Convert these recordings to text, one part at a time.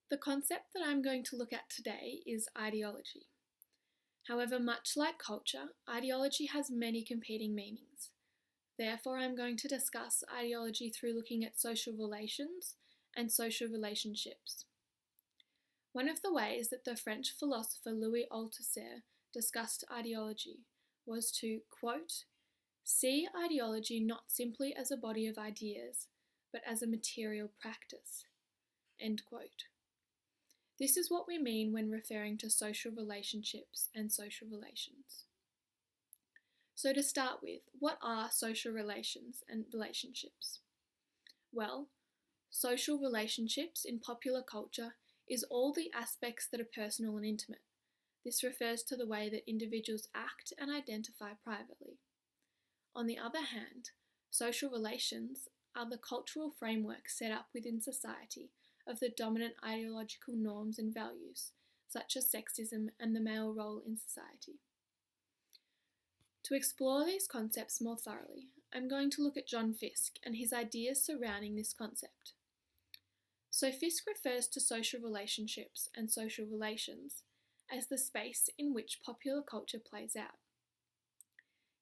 The concept that I'm going to look at today is ideology. However, much like culture, ideology has many competing meanings. Therefore, I'm going to discuss ideology through looking at social relations and social relationships. One of the ways that the French philosopher Louis Althusser discussed ideology was to, quote, see ideology not simply as a body of ideas, but as a material practice, end quote. This is what we mean when referring to social relationships and social relations. So to start with, what are social relations and relationships? Well, social relationships in popular culture is all the aspects that are personal and intimate. This refers to the way that individuals act and identify privately. On the other hand, social relations are the cultural framework set up within society of the dominant ideological norms and values, such as sexism and the male role in society. To explore these concepts more thoroughly, I'm going to look at John Fiske and his ideas surrounding this concept. So Fiske refers to social relationships and social relations as the space in which popular culture plays out.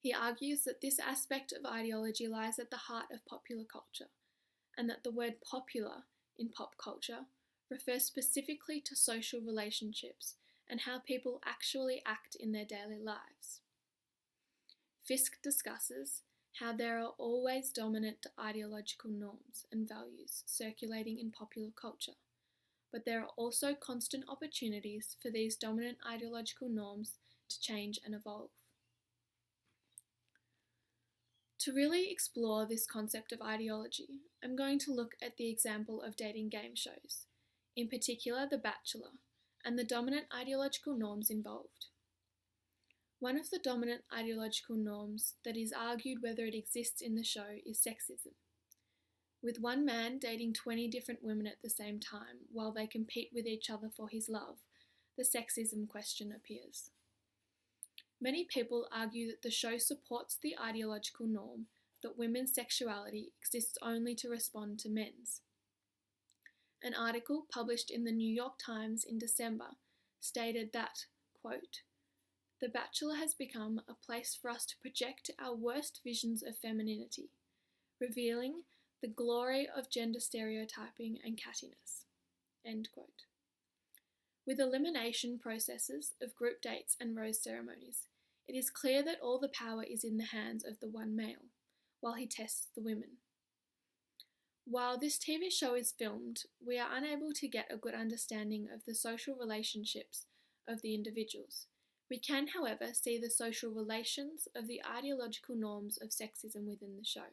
He argues that this aspect of ideology lies at the heart of popular culture, and that the word popular in pop culture refers specifically to social relationships and how people actually act in their daily lives. Fiske discusses how there are always dominant ideological norms and values circulating in popular culture, but there are also constant opportunities for these dominant ideological norms to change and evolve. To really explore this concept of ideology, I'm going to look at the example of dating game shows, in particular The Bachelor, and the dominant ideological norms involved. One of the dominant ideological norms that is argued whether it exists in the show is sexism. With one man dating 20 different women at the same time while they compete with each other for his love, the sexism question appears. Many people argue that the show supports the ideological norm that women's sexuality exists only to respond to men's. An article published in the New York Times in December stated that, quote, "The Bachelor has become a place for us to project our worst visions of femininity, revealing the glory of gender stereotyping and cattiness," end quote. With elimination processes of group dates and rose ceremonies, it is clear that all the power is in the hands of the one male, while he tests the women. While this TV show is filmed, we are unable to get a good understanding of the social relationships of the individuals. We can, however, see the social relations of the ideological norms of sexism within the show.